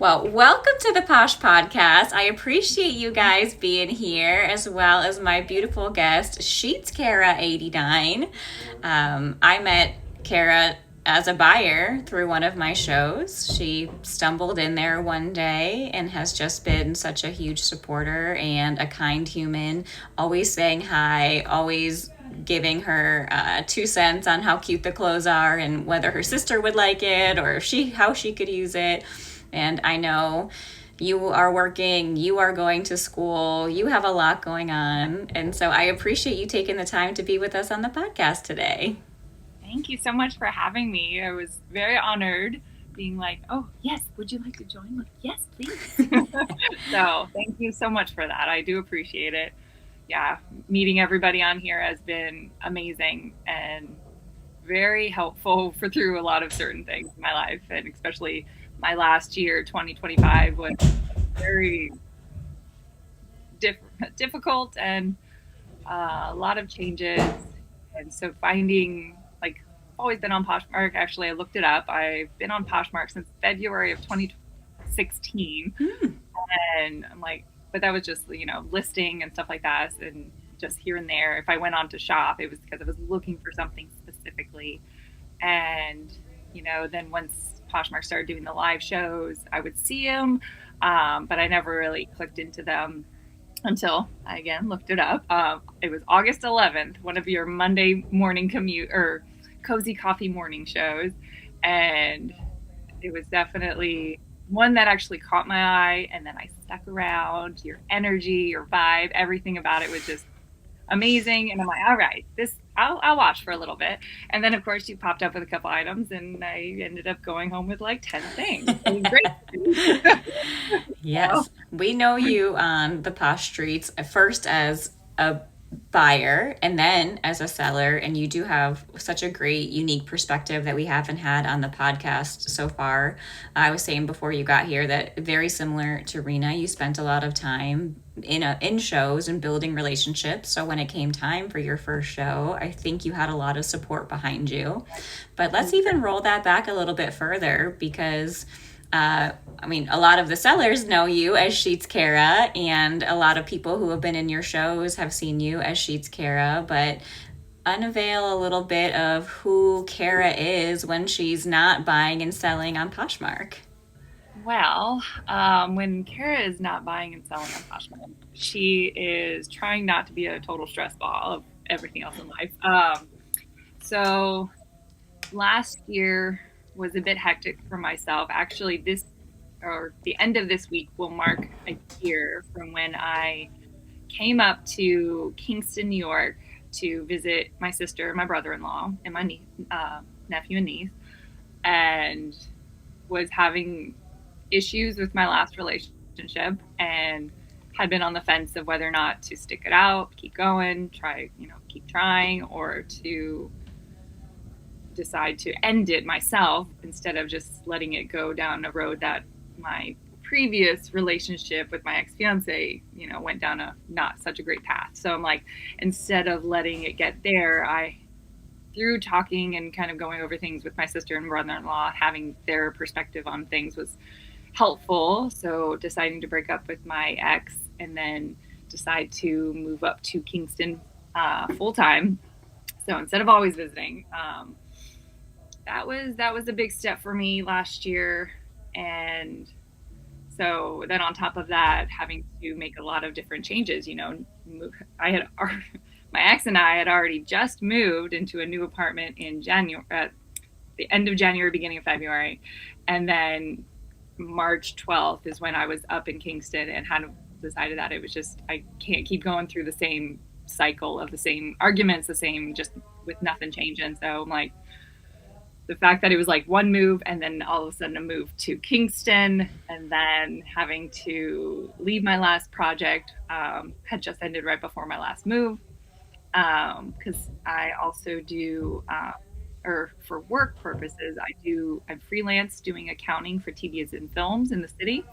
Well, welcome to the Posh Podcast. I appreciate you guys being here, as well as my beautiful guest, Sheets Cara 89. I met Cara as a buyer through one of my shows. She stumbled in there one day and has just been such a huge supporter and a kind human, always saying hi, always giving her 2 cents on how cute the clothes are and whether her sister would like it or how she could use it. And I know you are working, you are going to school, you have a lot going on. And so I appreciate you taking the time to be with us on the podcast today. Thank you so much for having me. I was very honored being like, oh, yes, would you like to join? Like, yes, please. So thank you so much for that. I do appreciate it. Yeah, meeting everybody on here has been amazing and very helpful through a lot of certain things in my life, and especially my last year, 2025, was very difficult and a lot of changes. And so finding, like, always been on Poshmark. Actually, I looked it up. I've been on Poshmark since February of 2016. And I'm like, but that was just, listing and stuff like that. And just here and there. If I went on to shop, it was because I was looking for something specifically. And, then once Poshmark started doing the live shows, I would see them, but I never really clicked into them until I again looked it up. It was August 11th, one of your Monday Morning Commute or Cozy Coffee morning shows, and it was definitely one that actually caught my eye, and then I stuck around. Your energy, your vibe, everything about it was just amazing, and I'm like, all right, I'll watch for a little bit. And then, of course, you popped up with a couple items, and I ended up going home with like 10 things. It was great. Yes, we know you on the Posh streets, first as a buyer and then as a seller, and you do have such a great unique perspective that we haven't had on the podcast so far. I was saying before you got here that very similar to Rena, you spent a lot of time in shows and building relationships. So when it came time for your first show, I think you had a lot of support behind you. But let's even roll that back a little bit further, because a lot of the sellers know you as Sheets Cara, and a lot of people who have been in your shows have seen you as Sheets Cara, but unveil a little bit of who Cara is when she's not buying and selling on Poshmark. Well, when Cara is not buying and selling on Poshmark, she is trying not to be a total stress ball of everything else in life. So last year was a bit hectic for myself. Actually, the end of this week will mark a year from when I came up to Kingston, New York to visit my sister, my brother-in-law, and my nephew and niece, and was having issues with my last relationship and had been on the fence of whether or not to stick it out, keep going, keep trying, or to decide to end it myself instead of just letting it go down a road that my previous relationship with my ex-fiance, went down a not such a great path. So I'm like, instead of letting it get there, through talking and kind of going over things with my sister and brother-in-law, having their perspective on things was helpful. So deciding to break up with my ex and then decide to move up to Kingston full time. So instead of always visiting, that was a big step for me last year. And so then on top of that, having to make a lot of different changes, my ex and I had already just moved into a new apartment in January, at the end of January, beginning of February. And then March 12th is when I was up in Kingston and had decided that it was just, I can't keep going through the same cycle of the same arguments, just with nothing changing. So I'm like, the fact that it was like one move and then all of a sudden a move to Kingston, and then having to leave my last project had just ended right before my last move. Because I also do, or for work purposes, I'm freelance doing accounting for TVs and films in the city.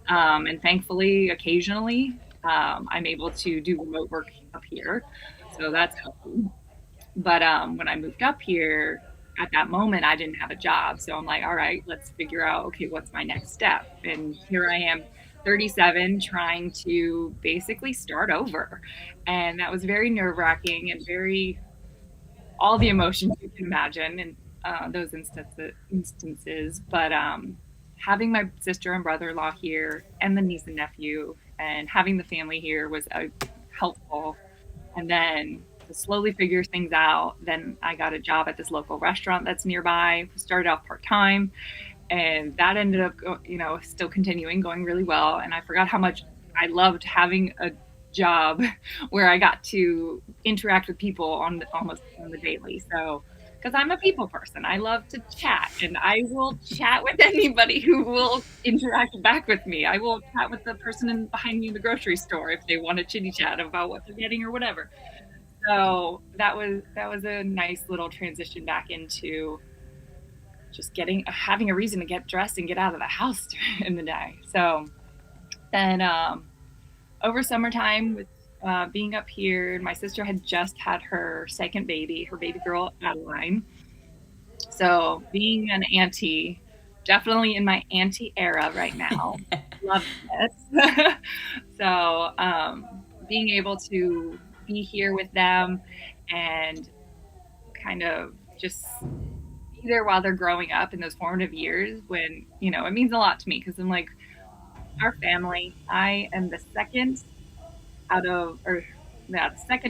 And thankfully, occasionally, I'm able to do remote work up here. So that's helpful. But when I moved up here, at that moment, I didn't have a job. So I'm like, all right, let's figure out, okay, what's my next step? And here I am, 37, trying to basically start over. And that was very nerve-wracking and very, all the emotions you can imagine in those instances. But having my sister and brother-in-law here and the niece and nephew and having the family here was helpful. And then to slowly figure things out, then I got a job at this local restaurant that's nearby. Started off part-time, and that ended up, still continuing, going really well. And I forgot how much I loved having a job where I got to interact with people almost on the daily. So, because I'm a people person, I love to chat, and I will chat with anybody who will interact back with me. I will chat with the person behind me in the grocery store if they want to chitty chat about what they're getting or whatever. So that was a nice little transition back into just having a reason to get dressed and get out of the house in the day. So then over summertime, with being up here, my sister had just had her second baby, her baby girl Adeline. So being an auntie, definitely in my auntie era right now. Love this. So being able to be here with them and kind of just be there while they're growing up in those formative years, when, it means a lot to me, because I'm like, our family, I am the second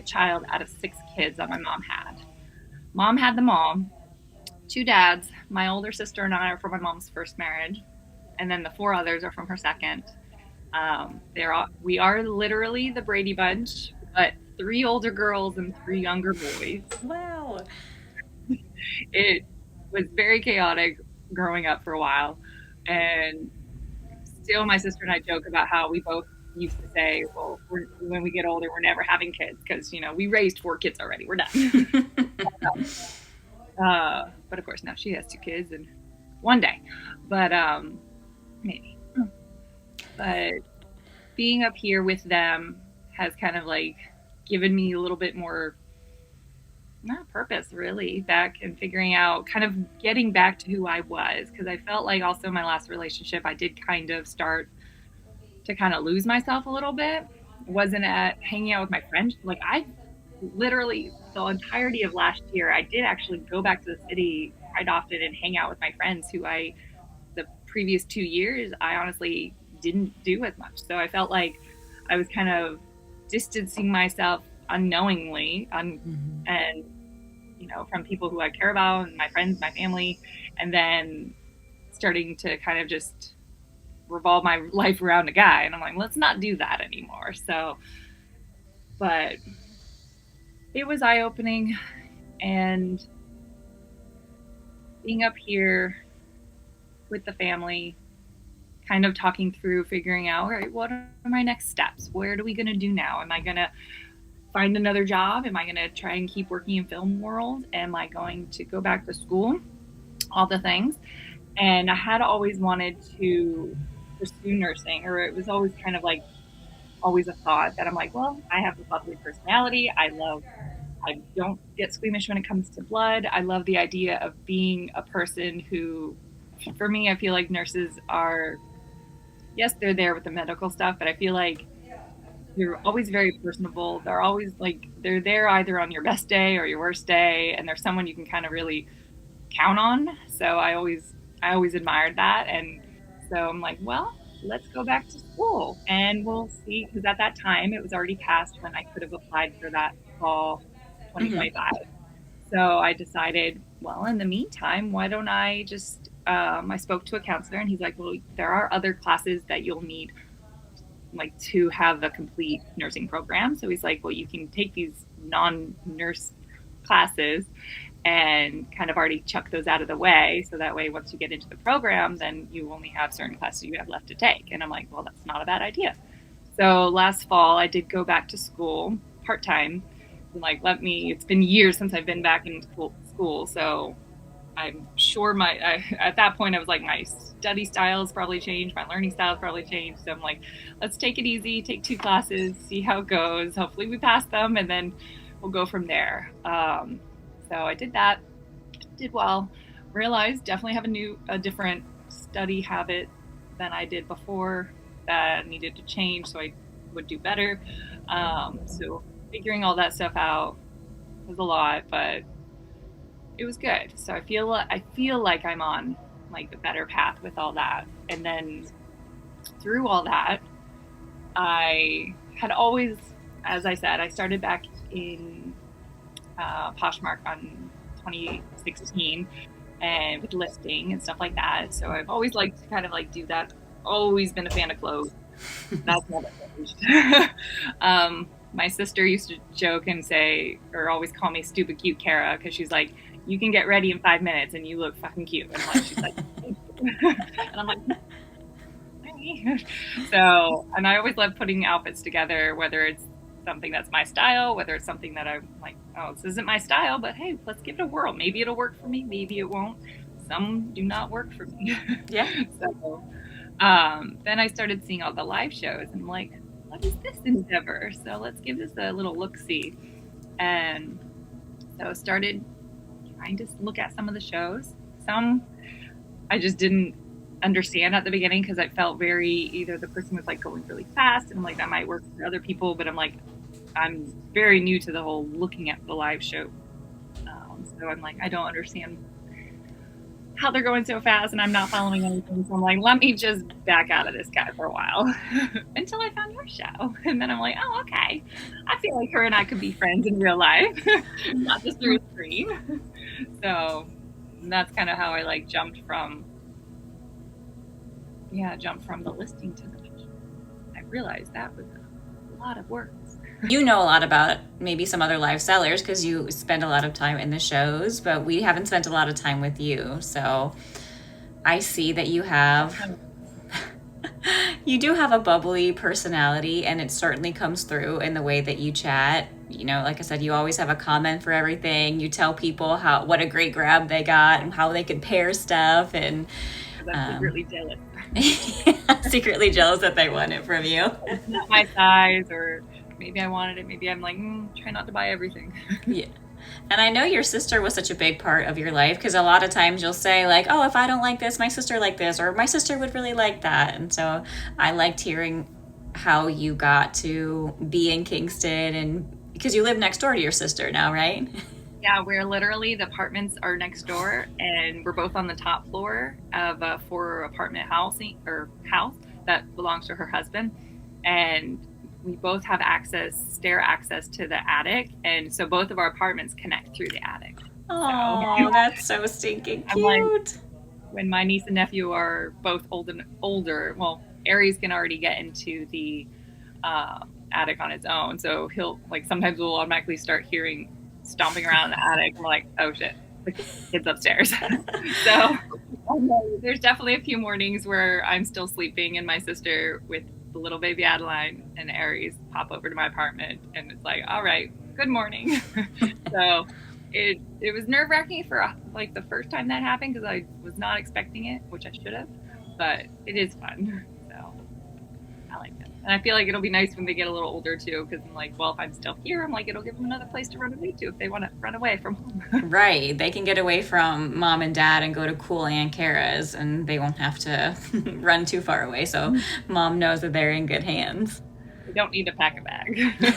child out of 6 kids that my mom had. Mom had them all. 2 dads. My older sister and I are from my mom's first marriage, and then the 4 others are from her second. We are literally the Brady Bunch, but 3 older girls and 3 younger boys. Wow. It was very chaotic growing up for a while, and still my sister and I joke about how we both used to say, well, when we get older, we're never having kids, because we raised 4 kids already, we're done. But of course now she has 2 kids, and one day, but maybe. But being up here with them has kind of like given me a little bit more, not purpose really, back, and figuring out, kind of getting back to who I was, because I felt like also my last relationship, I did kind of start to kind of lose myself a little bit. Wasn't at hanging out with my friends. Like, I literally, the entirety of last year, I did actually go back to the city quite often and hang out with my friends who the previous 2 years, I honestly didn't do as much. So I felt like I was kind of distancing myself unknowingly, and from people who I care about, and my friends, my family, and then starting to kind of just revolve my life around a guy. And I'm like, let's not do that anymore. So, but it was eye-opening, and being up here with the family, kind of talking through, figuring out, all right, what are my next steps? What are we going to do now? Am I going to find another job? Am I going to try and keep working in film world? Am I going to go back to school? All the things. And I had always wanted to pursue nursing, or it was always kind of like always a thought that I'm like, well, I have a bubbly personality. I don't get squeamish when it comes to blood. I love the idea of being a person who, for me, I feel like nurses are, yes, they're there with the medical stuff, but I feel like they're always very personable. They're always like, they're there either on your best day or your worst day, and they're someone you can kind of really count on. So I always admired that. And so I'm like, well, let's go back to school and we'll see, because at that time it was already past when I could have applied for that fall 2025. So I decided, well, in the meantime, why don't I just I spoke to a counselor, and he's like, well, there are other classes that you'll need, like, to have a complete nursing program. So he's like, well, you can take these non-nurse classes and kind of already chuck those out of the way. So that way, once you get into the program, then you only have certain classes you have left to take. And I'm like, well, that's not a bad idea. So last fall, I did go back to school part-time. Like, it's been years since I've been back in school. So I'm sure at that point, I was like, my study styles probably changed. My learning styles probably changed. So I'm like, let's take it easy, take 2 classes, see how it goes. Hopefully we pass them, and then we'll go from there. So I did that. did well. Realized definitely have a different study habit than I did before that needed to change so I would do better. So figuring all that stuff out was a lot, but it was good. So I feel like I'm on like the better path with all that. And then through all that, I had always, as I said, I started back in Poshmark on 2016 and with listing and stuff like that. So I've always liked to kind of like do that. Always been a fan of clothes. That's never changed. My sister used to joke and say, or always call me stupid cute Cara, because she's like, you can get ready in 5 minutes and you look fucking cute. And like, she's like, thank you. And I'm like, hey. So, and I always love putting outfits together, whether it's something that's my style, whether it's something that I'm like, oh, this isn't my style, but hey, let's give it a whirl. Maybe it'll work for me. Maybe it won't. Some do not work for me. Yeah. So then I started seeing all the live shows and I'm like, what is this endeavor? So let's give this a little look-see. And so I started trying to look at some of the shows. Some I just didn't understand at the beginning because I felt either the person was like going really fast and I'm like, that might work for other people, but I'm like, I'm very new to the whole looking at the live show. So I'm like, I don't understand how they're going so fast and I'm not following anything. So I'm like, let me just back out of this guy for a while until I found your show. And then I'm like, oh, okay. I feel like her and I could be friends in real life, not just through a screen. So that's kind of how I like jumped from the listing to the picture. I realized that was a lot of words. You know a lot about maybe some other live sellers because you spend a lot of time in the shows, but we haven't spent a lot of time with you. So I see that you do have a bubbly personality, and it certainly comes through in the way that you chat. You know, like I said, you always have a comment for everything. You tell people what a great grab they got and how they could pair stuff, and I'm secretly jealous. Secretly jealous that they won it from you. It's not my size, or maybe I wanted it. Maybe I'm like, try not to buy everything. Yeah. And I know your sister was such a big part of your life, because a lot of times you'll say like, oh, if I don't like this, my sister liked this, or my sister would really like that. And so I liked hearing how you got to be in Kingston, and because you live next door to your sister now, right? Yeah, we're literally, the apartments are next door, and we're both on the top floor of a 4-apartment house that belongs to her husband. And we both have stair access to the attic. And so both of our apartments connect through the attic. Oh, that's so stinking cute. Like, when my niece and nephew are both older, well, Aries can already get into the attic on his own. So he'll, like, sometimes we'll automatically start hearing stomping around in the attic. And we're like, oh shit, the kid's upstairs. So there's definitely a few mornings where I'm still sleeping and my sister with the little baby Adeline and Aries pop over to my apartment, and it's like, all right, good morning. So it was nerve-wracking for like the first time that happened, because I was not expecting it, which I should have, but it is fun. So I like it. And I feel like it'll be nice when they get a little older too, because I'm like, well, if I'm still here, I'm like, it'll give them another place to run away to if they want to run away from home. Right. They can get away from mom and dad and go to cool Aunt Cara's, and they won't have to run too far away. So mom knows that they're in good hands. They don't need to pack a bag.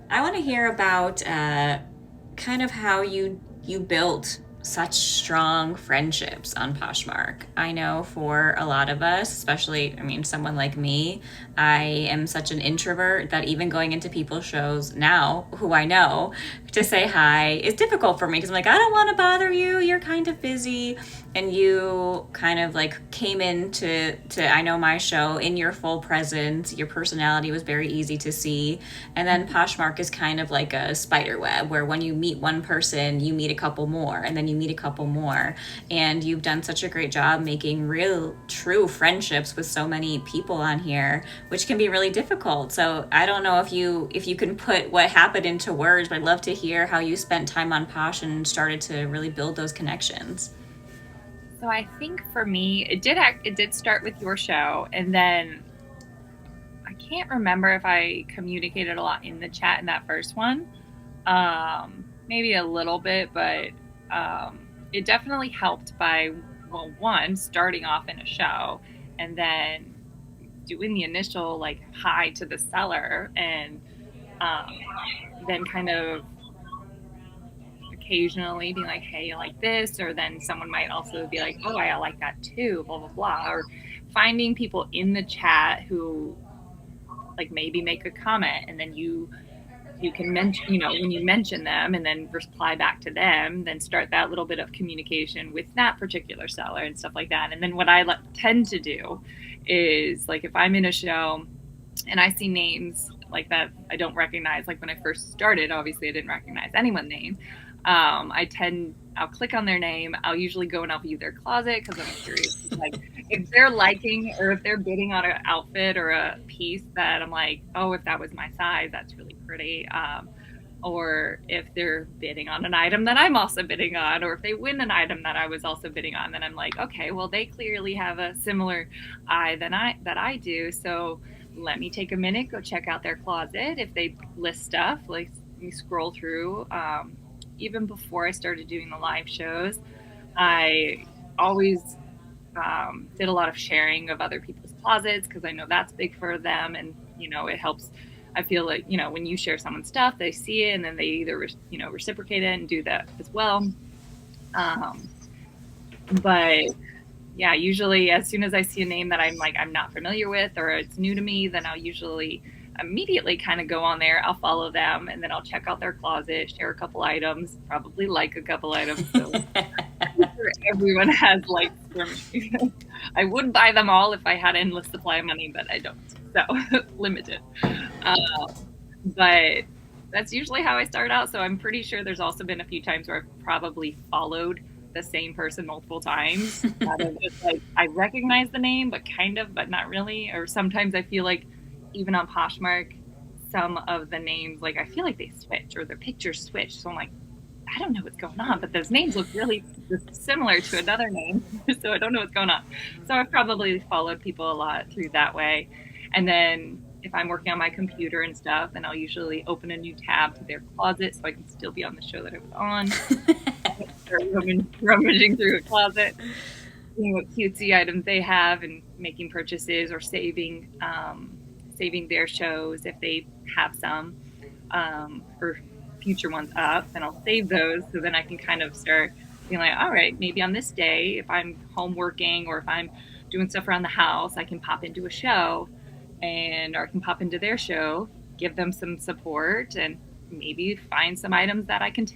I want to hear about kind of how you built such strong friendships on Poshmark. I know for a lot of us, especially, someone like me, I am such an introvert that even going into people's shows now, who I know, to say hi is difficult for me, because I'm like, I don't want to bother you. You're kind of busy. And you kind of like came into I know my show in your full presence. Your personality was very easy to see. And then Poshmark is kind of like a spider web, where when you meet one person, you meet a couple more, and then you meet a couple more. And you've done such a great job making real, true friendships with so many people on here, which can be really difficult. So I don't know if you can put what happened into words, but I'd love to hear how you spent time on Posh and started to really build those connections. So I think for me, it did start with your show, and then I can't remember if I communicated a lot in the chat in that first one. Maybe a little bit, but it definitely helped by, well, one, starting off in a show and then doing the initial like hi to the seller, and then kind of occasionally being like, hey, I like this, or then someone might also be like, oh, I like that too, blah, blah, blah, or finding people in the chat who like maybe make a comment, and then you can mention, when you mention them and then reply back to them, then start that little bit of communication with that particular seller and stuff like that. And then what I tend to do is, like, if I'm in a show and I see names like that I don't recognize, like when I first started, obviously I didn't recognize anyone's name. I'll click on their name. I'll usually go and I'll view their closet because I'm curious, like, if they're liking or if they're bidding on an outfit or a piece that I'm like, oh, if that was my size, that's really pretty. Or if they're bidding on an item that I'm also bidding on, or if they win an item that I was also bidding on, then I'm like, okay, well, they clearly have a similar eye that I do. So let me take a minute, go check out their closet. If they list stuff, like, let me scroll through. Even before I started doing the live shows, I always did a lot of sharing of other people's closets because I know that's big for them, and it helps. I feel like when you share someone's stuff, they see it and then they either reciprocate it and do that as well. But yeah, usually as soon as I see a name that I'm not familiar with or it's new to me, then I'll usually immediately kind of go on there. I'll follow them and then I'll check out their closet, share a couple items, probably like a couple items. So everyone has likes for me. I would buy them all if I had endless supply of money, but I don't. So limited. But that's usually how I start out. So I'm pretty sure there's also been a few times where I've probably followed the same person multiple times. It's like I recognize the name, but not really. Or sometimes I feel like even on Poshmark, some of the names, like I feel like they switch or their pictures switch. So I'm like, I don't know what's going on, but those names look really similar to another name. So I don't know what's going on. So I've probably followed people a lot through that way. And then if I'm working on my computer and stuff, then I'll usually open a new tab to their closet so I can still be on the show that I was on. Start rummaging through a closet, seeing what cutesy items they have and making purchases or saving their shows if they have some for future ones up. Then I'll save those so then I can kind of start being like, all right, maybe on this day, if I'm home working or if I'm doing stuff around the house, I can pop into a show or I can pop into their show, give them some support, and maybe find some items that I can,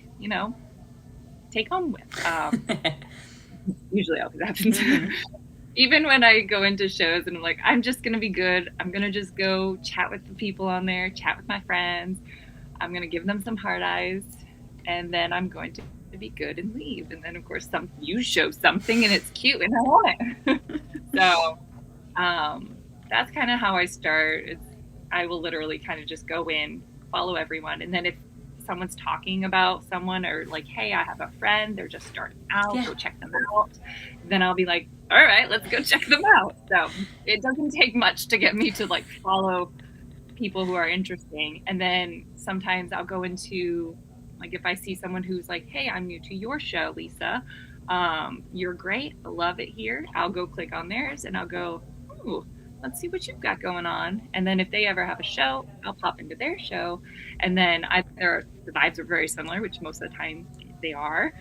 take home with. Usually always happens. Mm-hmm. Even when I go into shows and I'm like, I'm just going to be good. I'm going to just go chat with the people on there, chat with my friends. I'm going to give them some hard eyes, and then I'm going to be good and leave. And then, of course, you show something and it's cute and I want it. So that's kind of how I start. I will literally kind of just go in, follow everyone. And then if someone's talking about someone or like, hey, I have a friend, they're just starting out, go check them out. Then I'll be like, all right, let's go check them out. So it doesn't take much to get me to like follow people who are interesting. And then sometimes I'll go into, like, if I see someone who's like, hey, I'm new to your show, Lisa. You're great. I love it here. I'll go click on theirs and I'll go, ooh, let's see what you've got going on. And then if they ever have a show, I'll pop into their show. And then the vibes are very similar, which most of the time they are.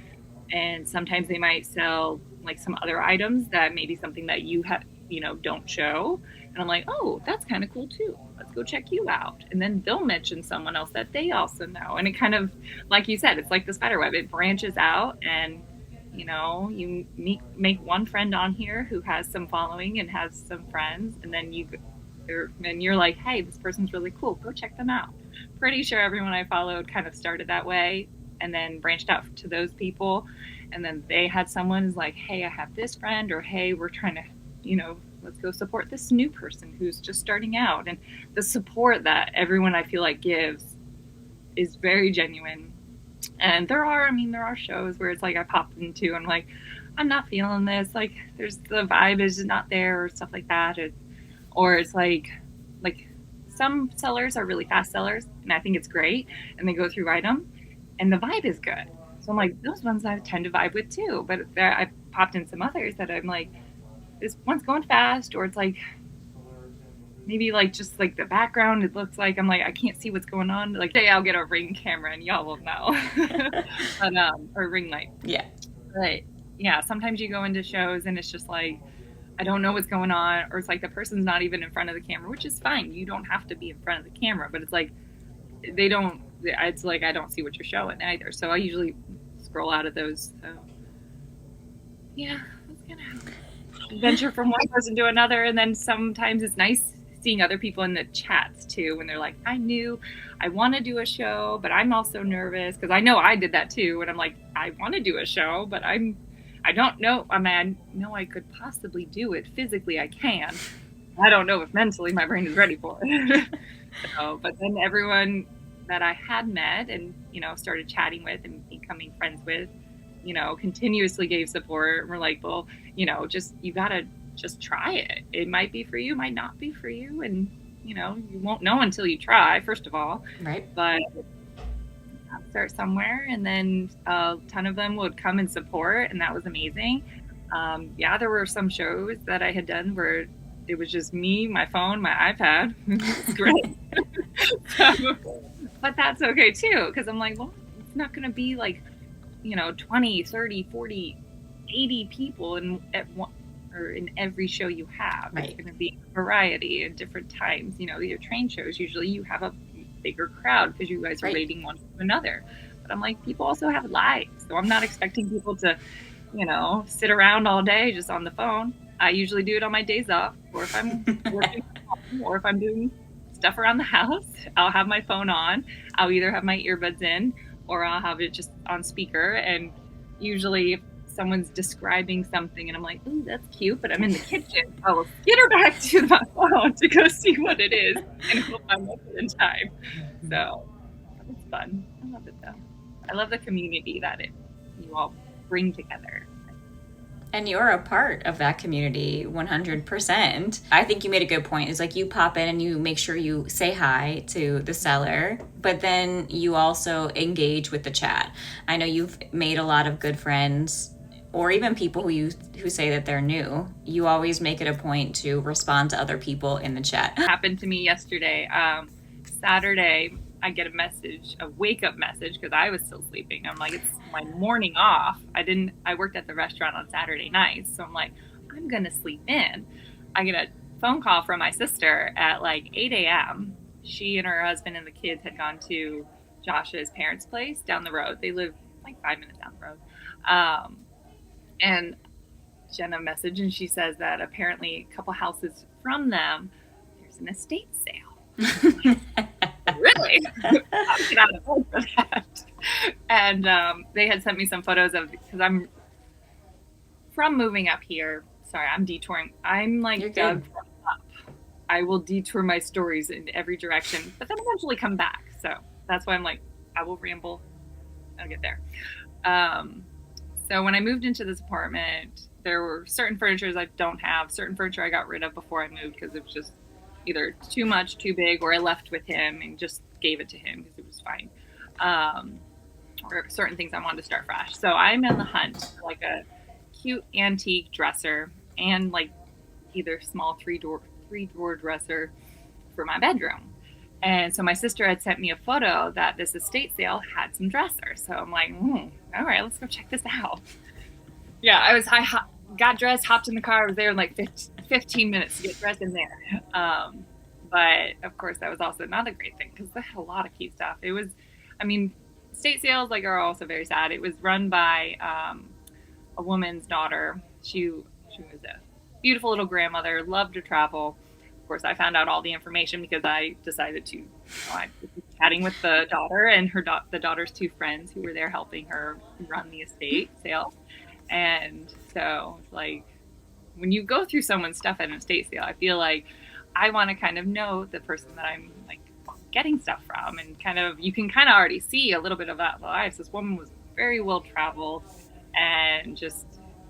And sometimes they might sell like some other items that maybe something that you have, don't show. And I'm like, oh, that's kind of cool too. Let's go check you out. And then they'll mention someone else that they also know. And it kind of, like you said, it's like the spider web. It branches out and, you make one friend on here who has some following and has some friends. And then you're like, hey, this person's really cool. Go check them out. Pretty sure everyone I followed kind of started that way and then branched out to those people. And then they had someone who's like, hey, I have this friend, or hey, we're trying to, let's go support this new person who's just starting out. And the support that everyone I feel like gives is very genuine. And there are shows where it's like I pop into and I'm like, I'm not feeling this. Like the vibe is not there or stuff like that. Or it's like some sellers are really fast sellers and I think it's great. And they go through item and the vibe is good. So I'm like, those ones I tend to vibe with too. But I popped in some others that I'm like, this one's going fast, or it's like maybe like just like the background, it looks like I'm like, I can't see what's going on. Like, say I'll get a Ring camera and y'all will know. But or ring light. Yeah. But yeah, sometimes you go into shows and it's just like, I don't know what's going on, or it's like the person's not even in front of the camera, which is fine. You don't have to be in front of the camera, but it's like it's like I don't see what you're showing either. So I usually scroll out of those. So yeah, that's kind of venture from one person to another. And then sometimes it's nice seeing other people in the chats too, when they're like, I knew I want to do a show, but I'm also nervous, because I know I did that too. And I'm like, I want to do a show, but I don't know. I mean, I know I could possibly do it. Physically, I can. I don't know if mentally my brain is ready for it. So, but then everyone that I had met and, started chatting with and becoming friends with, continuously gave support. And we're like, well, you got to just try it. It might be for you, might not be for you. And, you won't know until you try, first of all. Right. But I'll start somewhere. And then a ton of them would come and support. And that was amazing. There were some shows that I had done where it was just me, my phone, my iPad. It's great. But that's okay too, because I'm like, well, it's not going to be like, 20, 30, 40, 80 people in every show you have. Right. It's going to be a variety at different times. Your train shows, usually you have a bigger crowd because you guys are relating one to another. But I'm like, people also have lives. So I'm not expecting people to, sit around all day just on the phone. I usually do it on my days off, or if I'm working from home, or if I'm doing stuff around the house, I'll have my phone on. I'll either have my earbuds in, or I'll have it just on speaker. And usually if someone's describing something and I'm like, ooh, that's cute, but I'm in the kitchen, I will skitter back to my phone to go see what it is and hope I'm up in time. So it's fun. I love it though. I love the community that you all bring together. And you're a part of that community 100%. I think you made a good point. It's like you pop in and you make sure you say hi to the seller, but then you also engage with the chat. I know you've made a lot of good friends, or even people who say that they're new. You always make it a point to respond to other people in the chat. It happened to me yesterday. Saturday, I get a wake up message, because I was still sleeping. I'm like, it's my morning off. I worked at the restaurant on Saturday nights. So I'm like, I'm going to sleep in. I get a phone call from my sister at like 8 a.m. She and her husband and the kids had gone to Josh's parents' place down the road. They live like 5 minutes down the road. And Jenna messaged, and she says that apparently a couple houses from them, there's an estate sale. Really? I'll get out of bed for that. And they had sent me some photos of, because I'm from moving up here. Sorry, I'm detouring. I'm like Doug from Up. I will detour my stories in every direction, but then eventually come back. So that's why I'm like, I will ramble. I'll get there. So when I moved into this apartment, there were certain furnitures I don't have, certain furniture I got rid of before I moved because it was just either too much, too big, or I left with him and just gave it to him because it was fine. Or certain things I wanted to start fresh. So I'm in the hunt for like a cute antique dresser and like either small three-drawer dresser for my bedroom. And so my sister had sent me a photo that this estate sale had some dressers. So I'm like, all right, let's go check this out. Yeah, I got dressed, hopped in the car. I was there in like 15 minutes to get dressed in there. But of course, that was also not a great thing because they had a lot of cute stuff. Estate sales are also very sad. It was run by a woman's daughter. She was a beautiful little grandmother, loved to travel. Of course, I found out all the information because I decided to, I was chatting with the daughter and the daughter's two friends who were there helping her run the estate sale. And so, when you go through someone's stuff at an estate sale, I feel like I want to kind of know the person that I'm getting stuff from, and you can already see a little bit of that life. This woman was very well traveled and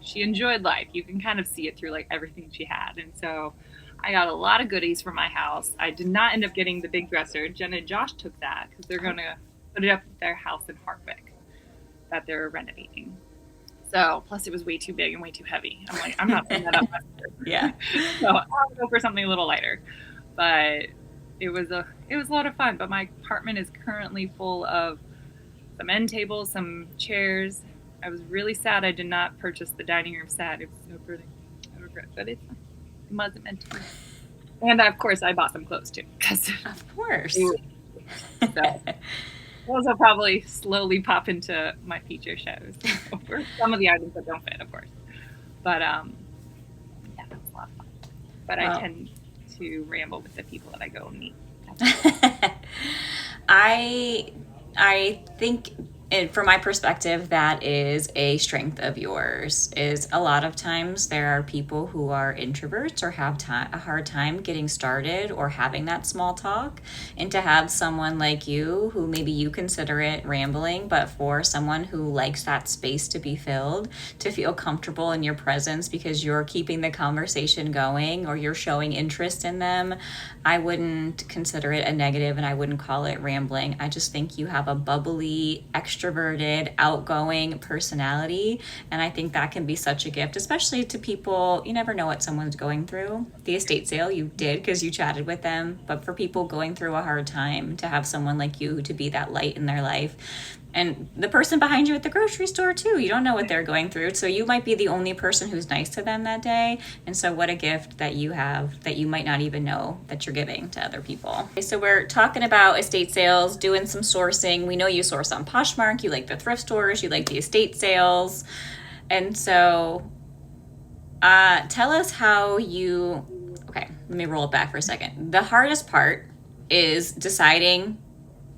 she enjoyed life. You can kind of see it through everything she had. And so I got a lot of goodies for my house. I did not end up getting the big dresser. Jenna and Josh took that because they're going to put it up at their house in Hartwick. that they're renovating. So plus it was way too big and way too heavy. I'm like, I'm not putting that up. Yeah. So I'll go for something a little lighter. But it was a lot of fun. But my apartment is currently full of some end tables, some chairs. I was really sad I did not purchase the dining room set. It was so pretty. I regret, but it wasn't meant to be. And of course, I bought some clothes too. Of course. So those will probably slowly pop into my future shows. For some of the items that don't fit, of course. But yeah, that's a lot of fun. But I tend to ramble with the people that I go and meet. I think, from my perspective, that is a strength of yours. Is a lot of times there are people who are introverts or have a hard time getting started or having that small talk, and to have someone like you, who maybe you consider it rambling, but for someone who likes that space to be filled, to feel comfortable in your presence because you're keeping the conversation going or you're showing interest in them, I wouldn't consider it a negative, and I wouldn't call it rambling. I just think you have a bubbly, extroverted, outgoing personality, and I think that can be such a gift, especially to people. You never know what someone's going through. The estate sale you did because you chatted with them, but for people going through a hard time, to have someone like you to be that light in their life. And the person behind you at the grocery store too, you don't know what they're going through, so you might be the only person who's nice to them that day. And so what a gift that you have that you might not even know that you're giving to other people. Okay, so we're talking about estate sales, doing some sourcing. We know you source on Poshmark, you like the thrift stores, you like the estate sales. And so tell us how you, okay, let me roll it back for a second. The hardest part is deciding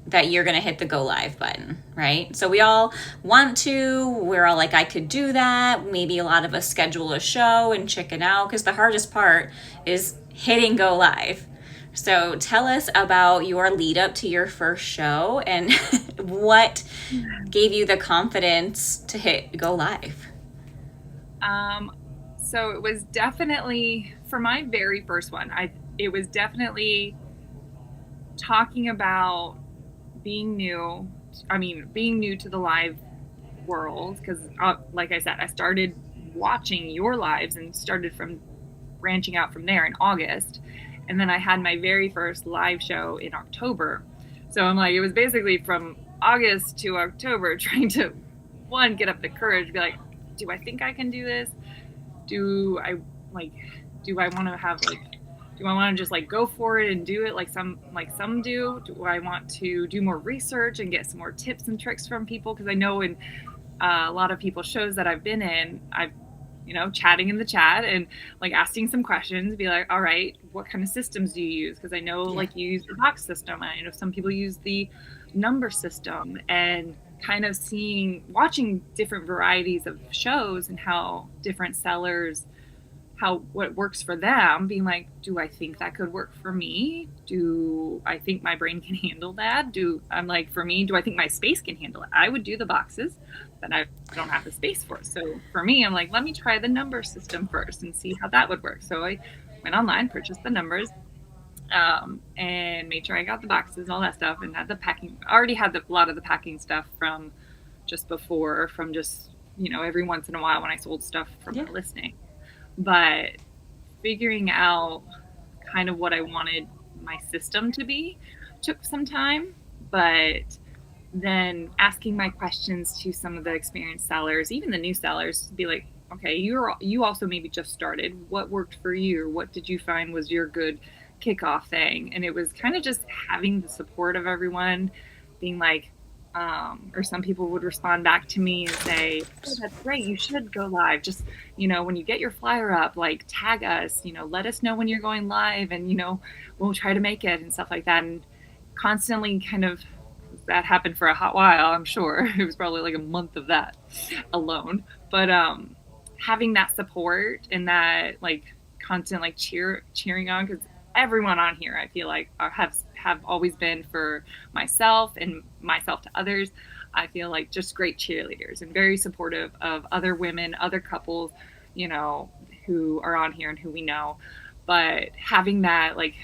that you're going to hit the go live button, right? So we all want to, we're all like, I could do that. Maybe a lot of us schedule a show and chicken out, because the hardest part is hitting go live. So tell us about your lead up to your first show and what gave you the confidence to hit go live. So it was definitely, for my very first one, it was definitely talking about being new to the live world, because like I said, I started watching your lives and started from branching out from there in August, and then I had my very first live show in October. So I'm like, it was basically from August to October trying to, one, get up the courage, be like, do I think I can do this? Do I want to just like go for it and do it like some do? Do I want to do more research and get some more tips and tricks from people? Because I know in a lot of people's shows that I've been in, I've, chatting in the chat and like asking some questions, be like, all right, what kind of systems do you use? Because I know like you use the box system. I know some people use the number system, and kind of watching different varieties of shows and how different sellers, what works for them, being like, do I think that could work for me? Do I think my brain can handle that? I'm like, for me, do I think my space can handle it? I would do the boxes, but I don't have the space for it. So for me, I'm like, let me try the number system first and see how that would work. So I went online, purchased the numbers, and made sure I got the boxes, all that stuff, and had the packing. I already had a lot of the packing stuff from just before, from just, every once in a while when I sold stuff from the listing. But figuring out kind of what I wanted my system to be took some time. But then asking my questions to some of the experienced sellers, even the new sellers, be like, okay, you also maybe just started. What worked for you? What did you find was your good kickoff thing? And it was kind of just having the support of everyone, being like, or some people would respond back to me and say, oh, that's great, you should go live. Just, when you get your flyer up, like tag us, let us know when you're going live, and, we'll try to make it and stuff like that. And constantly kind of, that happened for a hot while, I'm sure. It was probably like a month of that alone. But having that support and that like constant like cheering on, because everyone on here, I feel like, have always been, for myself and myself to others, I feel like just great cheerleaders and very supportive of other women, other couples, who are on here and who we know. But having that like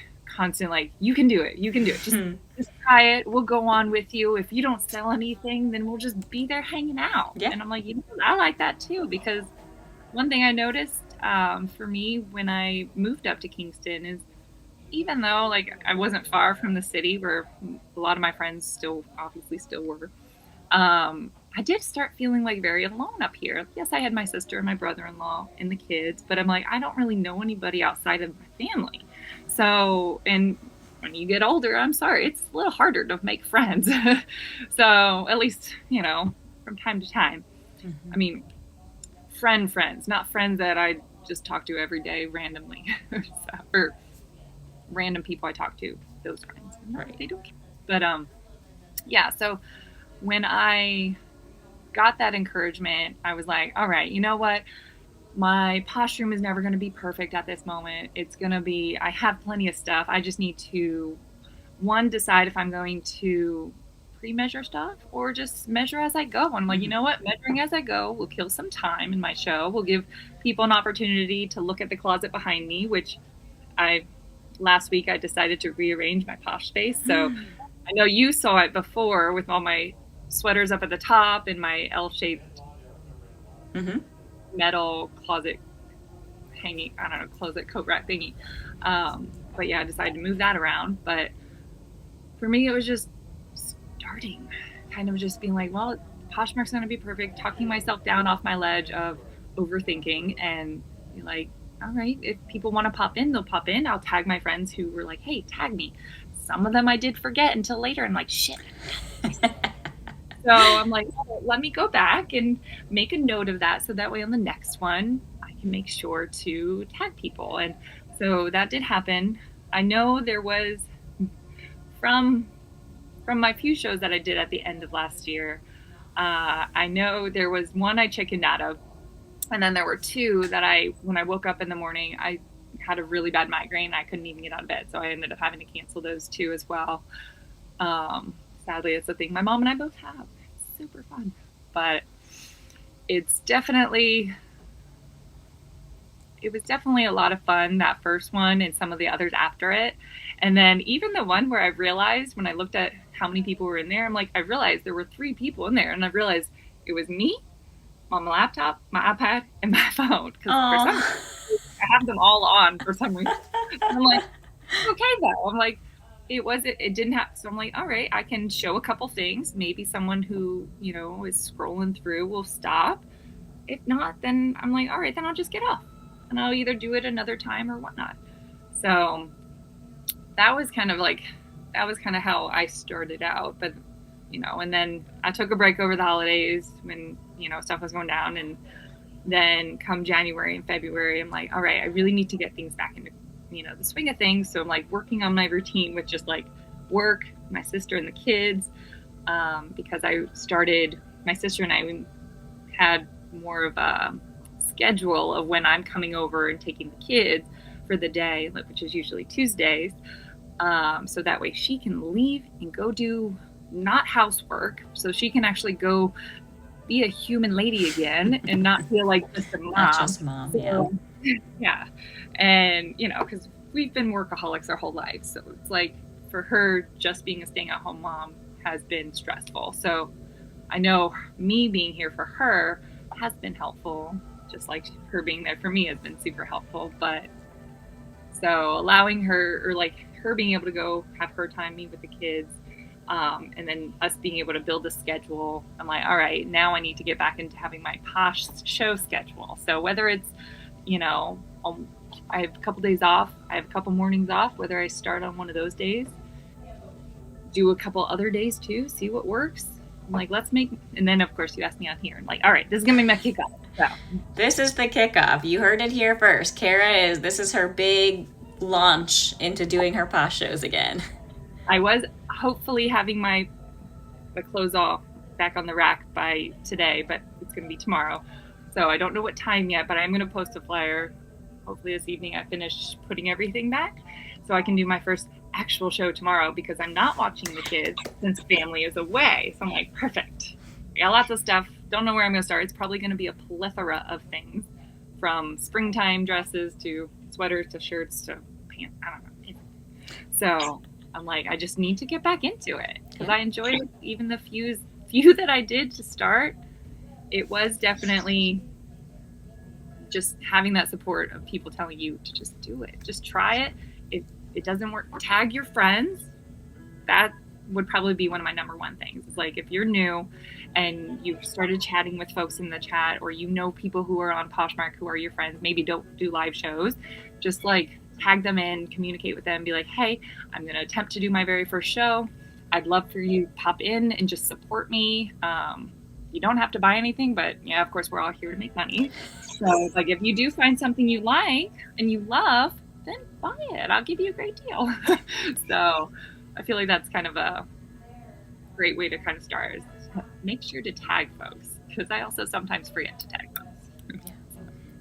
constant, like, you can do it. Just try it. We'll go on with you. If you don't sell anything, then we'll just be there hanging out. Yeah. And I'm like, I like that too, because one thing I noticed for me when I moved up to Kingston is, even though like I wasn't far from the city where a lot of my friends still were, I did start feeling like very alone up here. Yes, I had my sister and my brother-in-law and the kids, but I'm like, I don't really know anybody outside of my family. So, and when you get older, I'm sorry, it's a little harder to make friends. So at least, from time to time. I mean, friends, not friends that I just talk to every day randomly, or random people I talk to, those friends. Right. They don't care. But yeah, so when I got that encouragement, I was like, all right, you know what? My Posh room is never going to be perfect at this moment. It's going to be, I have plenty of stuff. I just need to, one, decide if I'm going to pre-measure stuff or just measure as I go. I'm like, you know what? Measuring as I go will kill some time in my show. Will give people an opportunity to look at the closet behind me, which last week I decided to rearrange my Posh space. So I know you saw it before with all my sweaters up at the top and my L-shaped metal closet hanging, I don't know, closet coat rack thingy. But yeah, I decided to move that around. But for me, it was just starting, kind of just being like, well, Poshmark's going to be perfect, talking myself down off my ledge of overthinking and be like, all right, if people want to pop in, they'll pop in. I'll tag my friends who were like, hey, tag me. Some of them I did forget until later. I'm like, shit. So I'm like, oh, let me go back and make a note of that. So that way on the next one, I can make sure to tag people. And so that did happen. I know there was, from my few shows that I did at the end of last year, I know there was one I chickened out of. And then there were two that when I woke up in the morning, I had a really bad migraine. I couldn't even get out of bed. So I ended up having to cancel those two as well. Sadly, it's a thing my mom and I both have. It's super fun. But it was definitely a lot of fun, that first one and some of the others after it. And then even the one where I realized when I looked at how many people were in there, I'm like, I realized there were 3 people in there. And I realized it was me, on my laptop, my iPad, and my phone. Because for some reason, I have them all on for some reason. I'm like, okay though. I'm like, it didn't have, so I'm like, all right, I can show a couple things. Maybe someone who, is scrolling through will stop. If not, then I'm like, all right, then I'll just get off. And I'll either do it another time or whatnot. So that was kind of how I started out. But, and then I took a break over the holidays when, stuff was going down. And then come January and February, I'm like, all right, I really need to get things back into, the swing of things. So I'm like working on my routine with just like work, my sister and the kids. Because my sister and I had more of a schedule of when I'm coming over and taking the kids for the day, which is usually Tuesdays. So that way she can leave and go do not housework. So she can actually go be a human lady again and not feel like just a mom. Not just mom, so, yeah. And, because we've been workaholics our whole life. So it's like for her, just being a staying-at-home mom has been stressful. So I know me being here for her has been helpful, just like her being there for me has been super helpful. But so allowing her, or like her being able to go have her time, me with the kids, and then us being able to build a schedule, I'm like, all right, now I need to get back into having my Posh show schedule. So whether it's, I have a couple days off, I have a couple mornings off, whether I start on one of those days, do a couple other days too, see what works. I'm like, and then of course you asked me on here, and like, all right, this is gonna be my kickoff. So this is the kickoff. You heard it here first. This is her big launch into doing her Posh shows again. I was hopefully having the clothes all back on the rack by today, but it's going to be tomorrow. So I don't know what time yet, but I'm going to post a flyer. Hopefully this evening I finish putting everything back so I can do my first actual show tomorrow, because I'm not watching the kids since family is away. So I'm like, perfect. I got lots of stuff. Don't know where I'm going to start. It's probably going to be a plethora of things, from springtime dresses to sweaters to shirts to pants. I don't know. So I'm like, I just need to get back into it because Yeah. I enjoyed even the few that I did to start. It was definitely just having that support of people telling you to just do it, just try it. It doesn't work, tag your friends. That would probably be one of my number one things. It's like if you're new and you've started chatting with folks in the chat, or you know people who are on Poshmark who are your friends, maybe don't do live shows, just like tag them in, communicate with them, be like, hey, I'm going to attempt to do my very first show. I'd love for you to pop in and just support me. You don't have to buy anything, but yeah, of course, we're all here to make money. So it's like if you do find something you like and you love, then buy it. I'll give you a great deal. So I feel like that's kind of a great way to kind of start is make sure to tag folks, because I also sometimes forget to tag folks.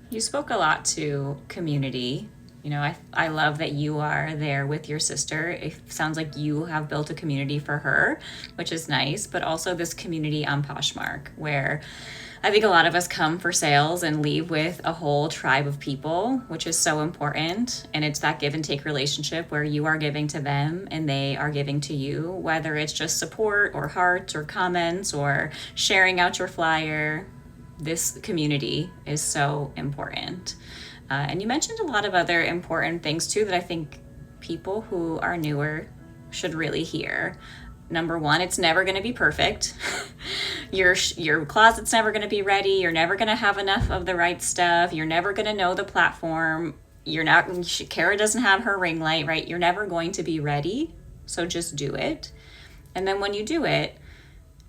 You spoke a lot to community. You know, I love that you are there with your sister. It sounds like you have built a community for her, which is nice, but also this community on Poshmark where I think a lot of us come for sales and leave with a whole tribe of people, which is so important. And it's that give and take relationship where you are giving to them and they are giving to you, whether it's just support or hearts or comments or sharing out your flyer. This community is so important. And you mentioned a lot of other important things too that I think people who are newer should really hear. Number one, it's never going to be perfect. Your closet's never going to be ready. You're never going to have enough of the right stuff. You're never going to know the platform. Cara doesn't have her ring light, right? You're never going to be ready. So just do it. And then when you do it,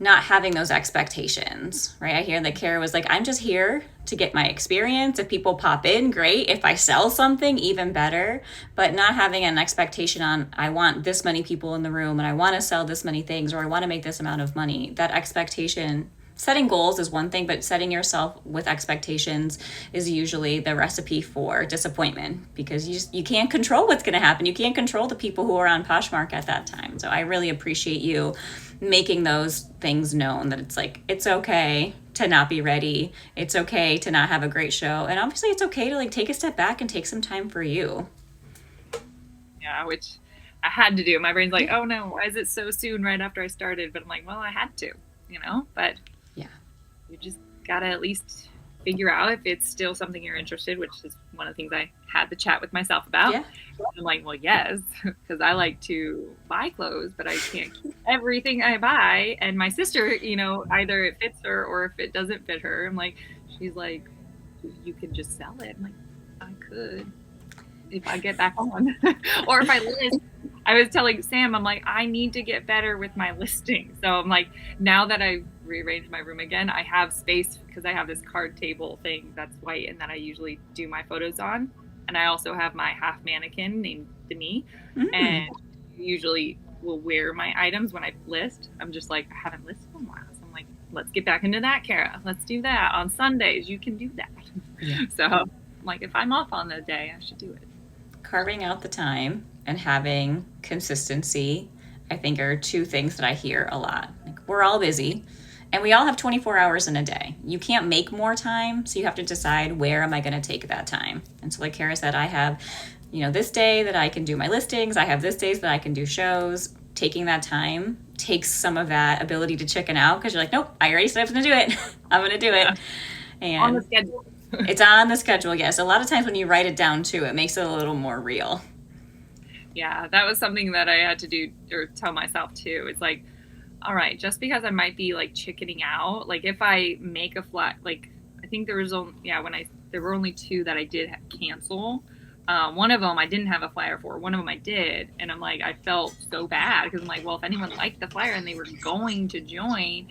not having those expectations, right? I hear that Cara was like, I'm just here to get my experience. If people pop in, great. If I sell something, even better. But not having an expectation on, I want this many people in the room and I want to sell this many things or I want to make this amount of money. That expectation, setting goals is one thing, but setting yourself with expectations is usually the recipe for disappointment because you can't control what's going to happen. You can't control the people who are on Poshmark at that time. So I really appreciate you making those things known, that it's like, it's okay to not be ready. It's okay to not have a great show. And obviously it's okay to like take a step back and take some time for you. Yeah, which I had to do. My brain's like, oh no, why is it so soon right after I started? But I'm like, well, I had to, but yeah, you just gotta at least figure out if it's still something you're interested, which is one of the things I had the chat with myself about. Yeah. I'm like, well, yes, because I like to buy clothes, but I can't keep everything I buy. And my sister, either it fits her or if it doesn't fit her, I'm like, she's like, you can just sell it. I'm like, I could if I get back on. Or if I list. I was telling Sam, I'm like, I need to get better with my listing. So I'm like, now that I've rearranged my room again, I have space because I have this card table thing that's white and that I usually do my photos on. And I also have my half mannequin named Denise. And usually will wear my items when I list. I'm just like, I haven't listed in a while. So I'm like, let's get back into that, Cara. Let's do that. On Sundays, you can do that. Yeah. So I'm like, if I'm off on the day, I should do it. Carving out the time and having consistency, I think, are two things that I hear a lot. Like, we're all busy and we all have 24 hours in a day. You can't make more time, so you have to decide where am I going to take that time. And so like Cara said, I have, this day that I can do my listings. I have this days that I can do shows. Taking that time takes some of that ability to chicken out because you're like, nope, I already said I was going to do it. I'm going to do it. And on the schedule. It's on the schedule, yes. A lot of times when you write it down too, it makes it a little more real. Yeah, that was something that I had to do or tell myself too. It's like, all right, just because I might be like chickening out, like if I make a flat, like I think there was only, there were only two that I did cancel. One of them I didn't have a flyer for. One of them I did. And I'm like, I felt so bad because I'm like, well, if anyone liked the flyer and they were going to join,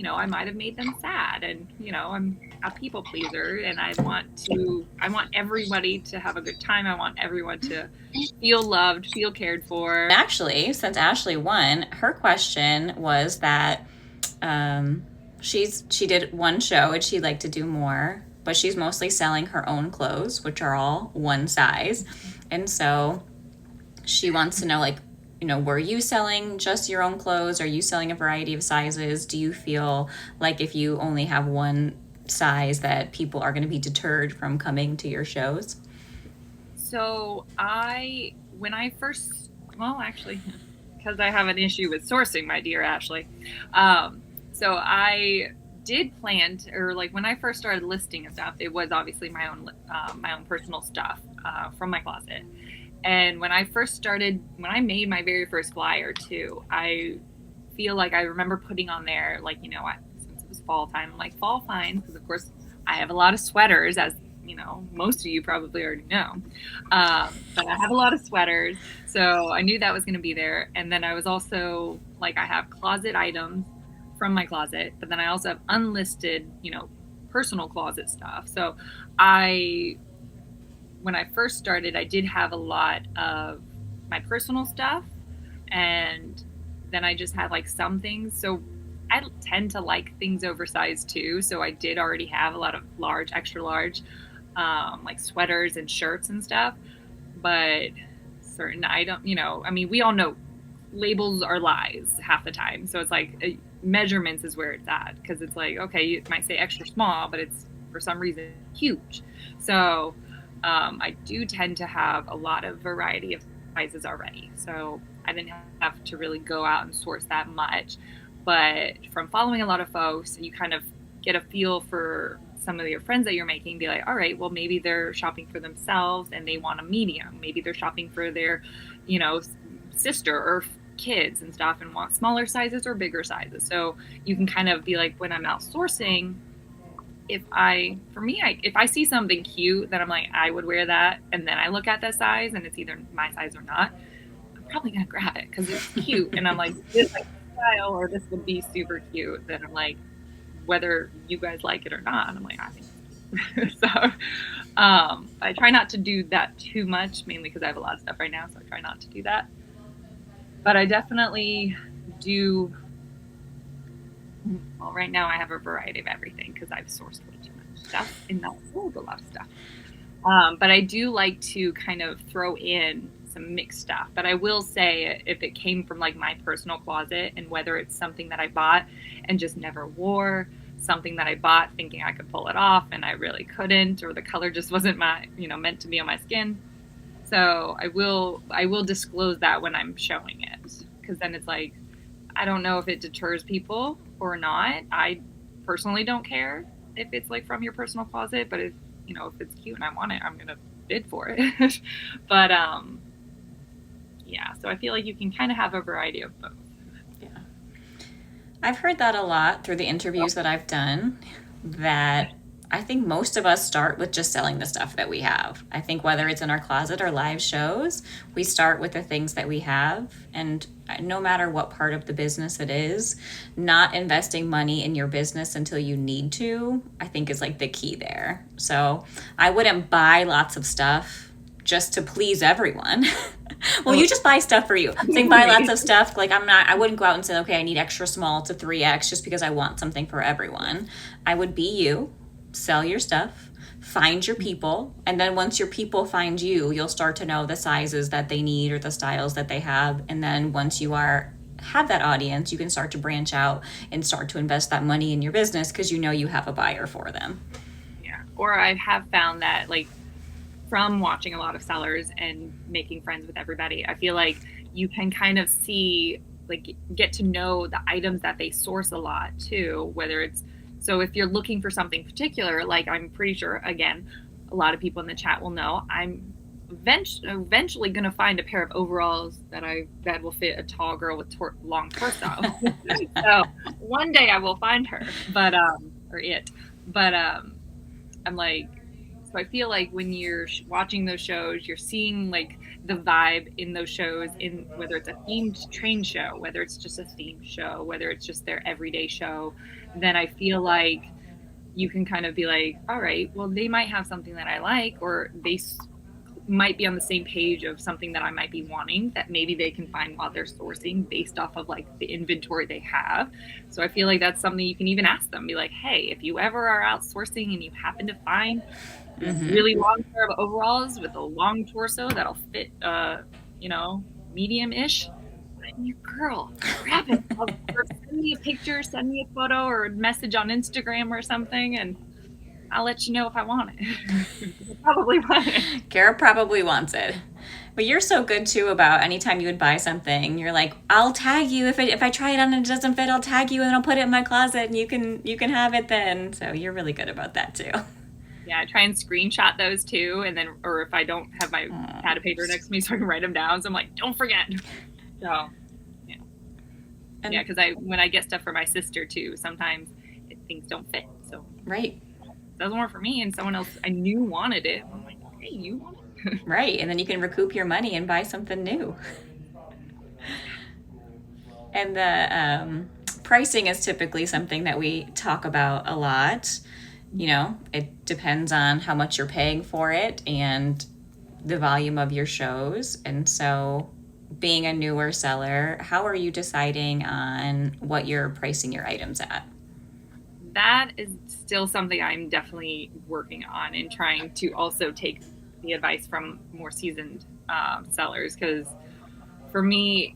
I might have made them sad. And, I'm a people pleaser and I want everybody to have a good time. I want everyone to feel loved, feel cared for. Actually, since Ashley won, her question was that she did one show and she'd like to do more, but she's mostly selling her own clothes, which are all one size. And so she wants to know, like, were you selling just your own clothes? Are you selling a variety of sizes? Do you feel like if you only have one size that people are going to be deterred from coming to your shows? So when I first Well, actually, because I have an issue with sourcing, my dear Ashley. So I did plan to, or like when I first started listing and stuff, it was obviously my own personal stuff from my closet. And when I first started, when I made my very first flyer too, I feel like I remember putting on there, like, since it was fall time, I'm like, fall fine, because of course I have a lot of sweaters, as most of you probably already know. But I have a lot of sweaters, so I knew that was going to be there. And then I was also like, I have closet items from my closet, but then I also have unlisted, personal closet stuff. So when I first started, I did have a lot of my personal stuff, and then I just had like some things. So I tend to like things oversized too. So I did already have a lot of large, extra large, like sweaters and shirts and stuff. But certain item, I mean, we all know labels are lies half the time. So it's like measurements is where it's at, because it's like, okay, you might say extra small, but it's for some reason huge. So I do tend to have a lot of variety of sizes already. So I didn't have to really go out and source that much. But from following a lot of folks, you kind of get a feel for some of your friends that you're making, be like, all right, well, maybe they're shopping for themselves and they want a medium. Maybe they're shopping for their, sister or kids and stuff and want smaller sizes or bigger sizes. So you can kind of be like, when I'm out sourcing, if I see something cute that I'm like, I would wear that, and then I look at that size and it's either my size or not, I'm probably gonna grab it because it's cute. And I'm like, this like style, or this would be super cute. Then I'm like, whether you guys like it or not, I'm like, I think it's cute. So I try not to do that too much, mainly because I have a lot of stuff right now, so I try not to do that. But I definitely do. Well, right now I have a variety of everything because I've sourced way too much stuff and not sold a lot of stuff. But I do like to kind of throw in some mixed stuff. But I will say, if it came from like my personal closet, and whether it's something that I bought and just never wore, something that I bought thinking I could pull it off and I really couldn't, or the color just wasn't meant to be on my skin. So I will disclose that when I'm showing it, because then it's like, I don't know if it deters people or not. I personally don't care if it's like from your personal closet, but if it's cute and I want it, I'm going to bid for it. But yeah, so I feel like you can kind of have a variety of both. Yeah. I've heard that a lot through the interviews that I've done, that I think most of us start with just selling the stuff that we have. I think whether it's in our closet or live shows, we start with the things that we have. And no matter what part of the business it is, not investing money in your business until you need to, I think is like the key there. So I wouldn't buy lots of stuff just to please everyone. Well, you just buy stuff for you. So buy lots of stuff. Like I wouldn't go out and say, okay, I need extra small to 3X just because I want something for everyone. I would be you. Sell your stuff, find your people, and then once your people find you, you'll start to know the sizes that they need or the styles that they have. And then once you have that audience, you can start to branch out and start to invest that money in your business because you have a buyer for them. Yeah. Or I have found that, like, from watching a lot of sellers and making friends with everybody, I feel like you can kind of see, like, get to know the items that they source a lot too, whether it's, so if you're looking for something particular, like I'm pretty sure, again, a lot of people in the chat will know, I'm eventually going to find a pair of overalls that will fit a tall girl with long torso. So one day I will find her, but I'm like, so I feel like when you're watching those shows, you're seeing like the vibe in those shows, in whether it's a themed train show, whether it's just a themed show, whether it's just their everyday show, then I feel like you can kind of be like, all right, well, they might have something that I like, or they might be on the same page of something that I might be wanting that maybe they can find while they're sourcing based off of like the inventory they have. So I feel like that's something you can even ask them, be like, hey, if you ever are out sourcing and you happen to find really long pair of overalls with a long torso that'll fit, medium-ish, your girl, grab it. Or send me a picture, send me a photo or a message on Instagram or something, and I'll let you know if I want it. I probably want it. Cara probably wants it. But you're so good too about anytime you would buy something, you're like, I'll tag you if I try it on and it doesn't fit, I'll tag you and I'll put it in my closet and you can have it then. So you're really good about that too. Yeah, I try and screenshot those too, and then, or if I don't have my pad of paper next to me, so I can write them down. So I'm like, don't forget. So, yeah, and yeah, because when I get stuff for my sister too, sometimes things don't fit. So right, it doesn't work for me, and someone else I knew wanted it. I'm like, hey, you want it? Right, and then you can recoup your money and buy something new. And the pricing is typically something that we talk about a lot. You know, it depends on how much you're paying for it and the volume of your shows. And so, being a newer seller, how are you deciding on what you're pricing your items at? That is still something I'm definitely working on and trying to also take the advice from more seasoned sellers. Because for me,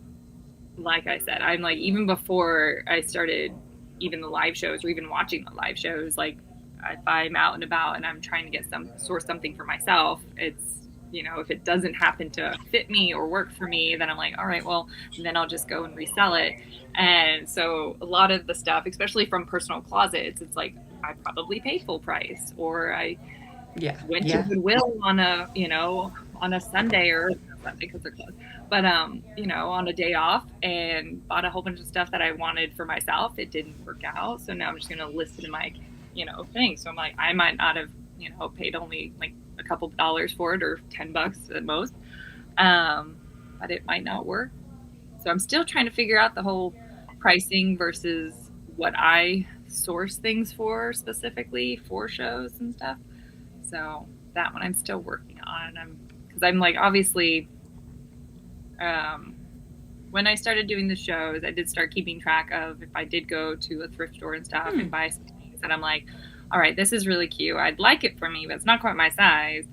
like I said, I'm like, even before I started even the live shows or even watching the live shows, like if I'm out and about and I'm trying to get source something for myself, it's, you know, if it doesn't happen to fit me or work for me, then I'm like, all right, well, then I'll just go and resell it. And so a lot of the stuff, especially from personal closets, it's like I probably paid full price, or I went to Goodwill on a, you know, on a Sunday, or Sunday because they're closed, but you know, on a day off, and bought a whole bunch of stuff that I wanted for myself. It didn't work out, so now I'm just gonna list it in my, you know, thing. So I'm like, I might not have, you know, paid only like a couple dollars for it, or $10 at most, but it might not work. So I'm still trying to figure out the whole pricing versus what I source things for specifically for shows and stuff. So that one I'm still working on. Because I'm like, obviously, when I started doing the shows, I did start keeping track of if I did go to a thrift store and stuff and buy some things, and I'm like, all right, this is really cute. I'd like it for me, but it's not quite my size.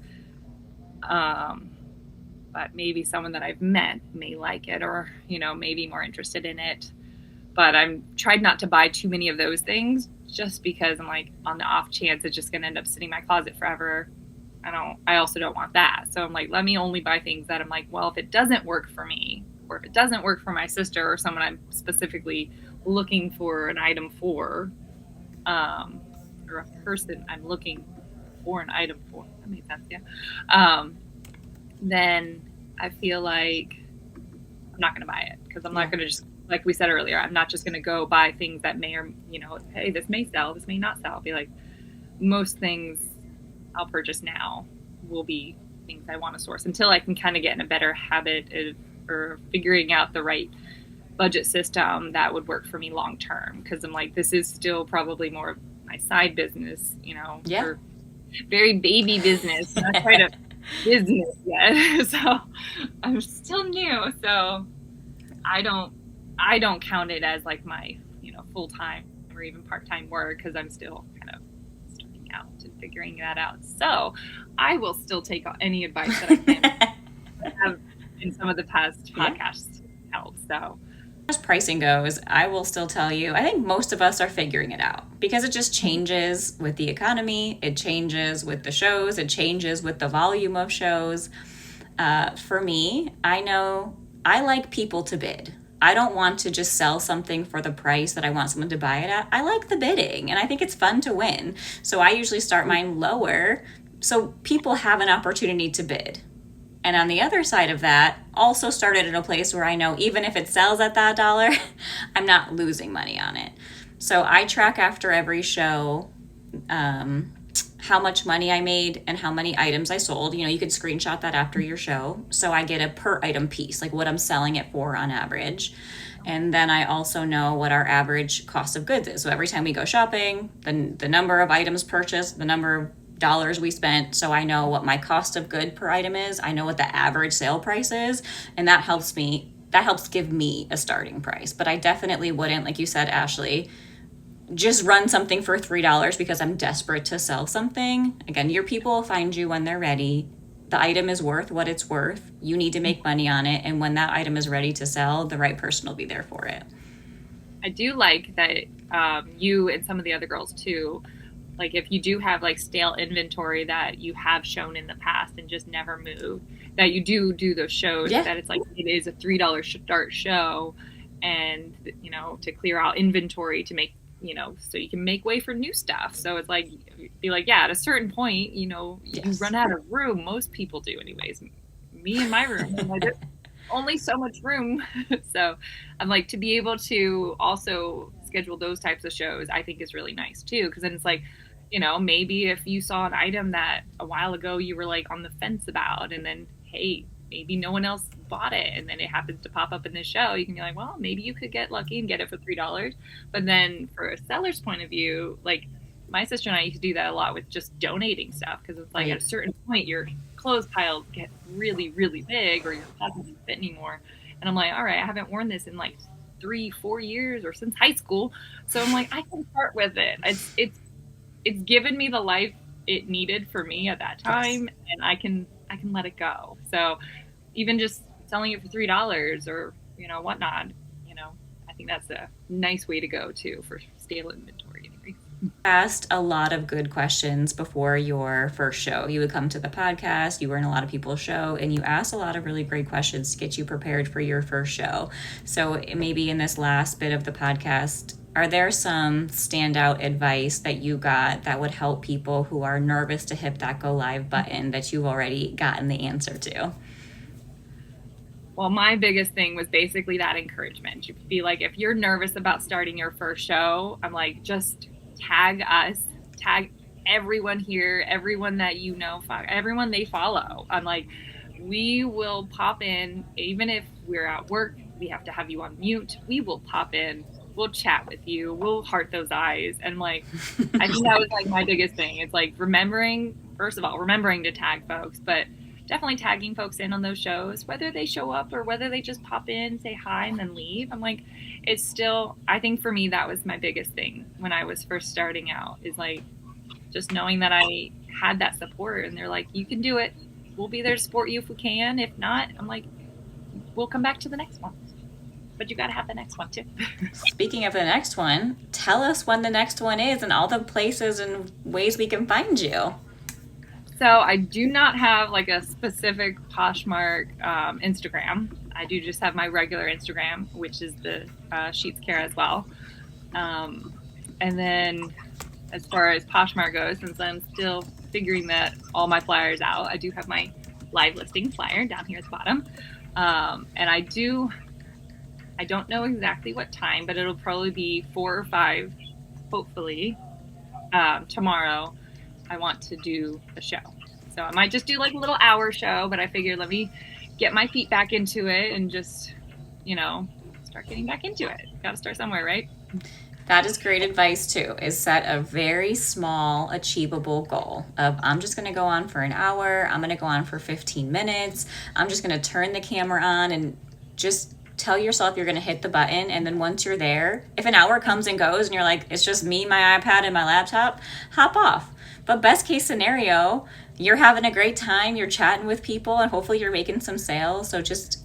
But maybe someone that I've met may like it, or, you know, maybe more interested in it. But I'm tried not to buy too many of those things, just because I'm like, on the off chance it's just going to end up sitting in my closet forever. I also don't want that. So I'm like, let me only buy things that I'm like, well, if it doesn't work for me, or if it doesn't work for my sister or someone I'm specifically looking for an item for, or a person I'm looking for an item for, that makes sense, yeah. Then I feel like I'm not going to buy it, because I'm not going to just, like we said earlier, I'm not just going to go buy things that may, or, you know, hey, this may sell, this may not sell. I'll be like, most things I'll purchase now will be things I want to source until I can kind of get in a better habit or figuring out the right budget system that would work for me long term. Because I'm like, this is still probably more of my side business, you know, or very baby business, not quite a business yet. So I'm still new. So I don't count it as like my, you know, full-time or even part-time work, because I'm still kind of starting out and figuring that out. So I will still take any advice that I can have in some of the past podcasts help. So as pricing goes, I will still tell you, I think most of us are figuring it out, because it just changes with the economy, it changes with the shows, it changes with the volume of shows. For me, I know I like people to bid. I don't want to just sell something for the price that I want someone to buy it at. I like the bidding, and I think it's fun to win. So I usually start mine lower so people have an opportunity to bid. And on the other side of that, also started in a place where I know even if it sells at that dollar, I'm not losing money on it. So I track after every show how much money I made and how many items I sold. You know, you could screenshot that after your show. So I get a per item piece, like what I'm selling it for on average. And then I also know what our average cost of goods is. So every time we go shopping, the number of items purchased, the number of dollars we spent, so I know what my cost of good per item is. I know what the average sale price is, and that helps give me a starting price. But I definitely wouldn't, like you said, Ashley, just run something for $3 because I'm desperate to sell something. Again, your people will find you when they're ready. The item is worth what it's worth. You need to make money on it, and when that item is ready to sell, the right person will be there for it. I do like that you and some of the other girls too, like if you do have like stale inventory that you have shown in the past and just never moved, that you do those shows, Yeah. that it's like it is a $3 start show, and you know, to clear out inventory to make, you know, so you can make way for new stuff. So it's like, be like, yeah, at a certain point, you know, you Yes. run out of room. Most people do, anyways. Me in my room, I'm like, there's only so much room. So I'm like, to be able to also schedule those types of shows, I think is really nice too, because then it's like, you know, maybe if you saw an item that a while ago you were like on the fence about, and then, hey, maybe no one else bought it, and then it happens to pop up in this show, you can be like, well, maybe you could get lucky and get it for $3. But then for a seller's point of view, like my sister and I used to do that a lot with just donating stuff, because it's like, Right. at a certain point your clothes piles get really, really big, or your closet doesn't fit anymore. And I'm like, all right, I haven't worn this in like 3-4 years, or since high school. So I'm like, I can part with it. It's given me the life it needed for me at that time, Yes. and I can let it go. So even just selling it for $3 or, you know, whatnot, you know, I think that's a nice way to go too for stale inventory anyways. Asked a lot of good questions before your first show. You would come to the podcast, you were in a lot of people's show, and you asked a lot of really great questions to get you prepared for your first show. So maybe in this last bit of the podcast, are there some standout advice that you got that would help people who are nervous to hit that go live button that you've already gotten the answer to? Well, my biggest thing was basically that encouragement. You be like, if you're nervous about starting your first show, I'm like, just tag us, tag everyone here, everyone that you know, everyone they follow. I'm like, we will pop in, even if we're at work, we have to have you on mute. We will pop in, we'll chat with you, we'll heart those eyes. And like, I think that was like my biggest thing. It's like first of all, remembering to tag folks, but definitely tagging folks in on those shows, whether they show up or whether they just pop in, say hi, and then leave. I'm like, it's still, I think for me, that was my biggest thing when I was first starting out, is like, just knowing that I had that support, and they're like, you can do it. We'll be there to support you if we can. If not, I'm like, we'll come back to the next one. But you got to have the next one too. Speaking of the next one, tell us when the next one is and all the places and ways we can find you. So I do not have like a specific Poshmark Instagram. I do just have my regular Instagram, which is the Sheets Cara as well. And then as far as Poshmark goes, since I'm still figuring that all my flyers out, I do have my live listing flyer down here at the bottom. And I don't know exactly what time, but it'll probably be 4 or 5, hopefully, tomorrow. I want to do a show. So I might just do like a little hour show, but I figured let me get my feet back into it and just, you know, start getting back into it. Got to start somewhere, right? That is great advice too, is set a very small achievable goal of, I'm just going to go on for an hour, I'm going to go on for 15 minutes, I'm just going to turn the camera on, and just tell yourself you're going to hit the button. And then once you're there, if an hour comes and goes and you're like, it's just me, my iPad, and my laptop, hop off. But best case scenario, you're having a great time, you're chatting with people, and hopefully you're making some sales. So just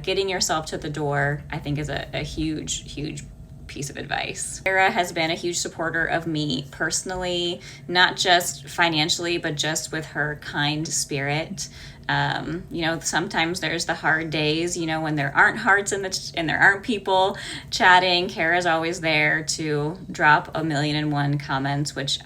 getting yourself to the door, I think, is a huge, huge piece of advice. Cara has been a huge supporter of me personally, not just financially, but just with her kind spirit. You know, sometimes there's the hard days, you know, when there aren't hearts and there aren't people chatting. Cara's always there to drop 1,000,001 comments, which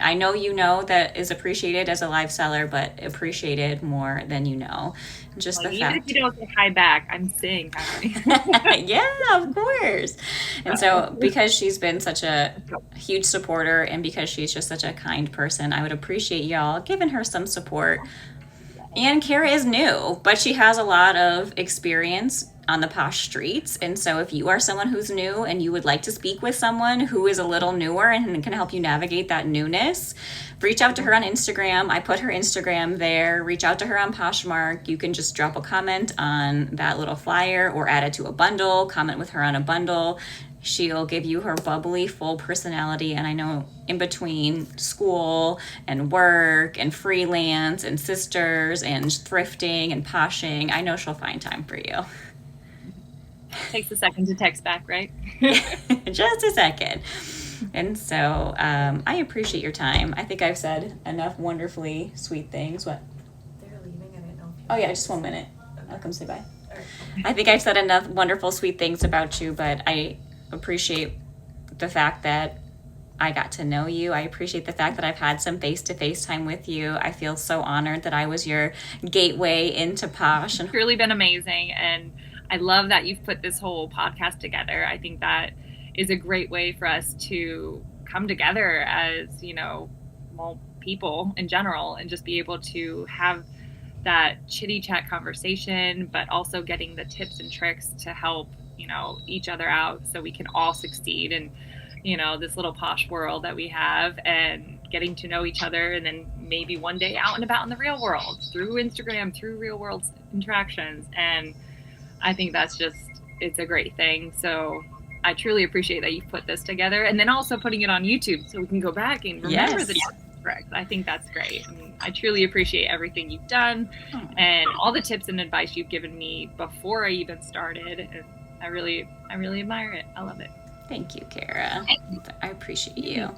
I know you know that is appreciated as a live seller, but appreciated more than you know. Just Like, the even fact. if you don't say hi back, I'm saying hi. Yeah, of course. And so because she's been such a huge supporter, and because she's just such a kind person, I would appreciate y'all giving her some support. And Cara is new, but she has a lot of experience on the Posh streets. And so if you are someone who's new and you would like to speak with someone who is a little newer and can help you navigate that newness, reach out to her on Instagram. I put her Instagram there. Reach out to her on Poshmark. You can just drop a comment on that little flyer or add it to a bundle, comment with her on a bundle. She'll give you her bubbly, full personality. And I know in between school and work and freelance and sisters and thrifting and poshing, I know she'll find time for you. Takes a second to text back, right? Just a second. And so I appreciate your time. I think I've said enough wonderfully sweet things. What? They're leaving. I didn't know if Oh yeah, just 1 minute. I'll come say bye. I think I've said enough wonderful, sweet things about you, but I appreciate the fact that I got to know you. I appreciate the fact that I've had some face-to-face time with you. I feel so honored that I was your gateway into Posh. It's really been amazing, and I love that you've put this whole podcast together. I think that is a great way for us to come together as, people in general, and just be able to have that chitty chat conversation, but also getting the tips and tricks to help, each other out so we can all succeed in, this little posh world that we have, and getting to know each other, and then maybe one day out and about in the real world through Instagram, through real world interactions. And I think it's a great thing. So I truly appreciate that you've put this together, and then also putting it on YouTube so we can go back and remember the correct. I think that's great. I truly appreciate everything you've done and all the tips and advice you've given me before I even started. I really admire it. I love it. Thank you, Cara. I appreciate you.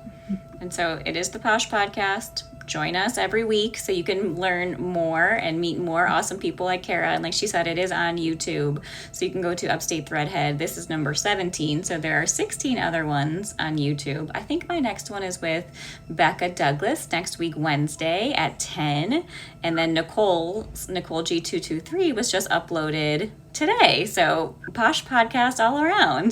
And so it is the Posh Podcast. Join us every week so you can learn more and meet more awesome people like Cara. And like she said, it is on YouTube. So you can go to Upstate Threadhead. This is number 17. So there are 16 other ones on YouTube. I think my next one is with Becca Douglas next week, Wednesday at 10. And then Nicole G223 was just uploaded today. So Posh Podcast all around.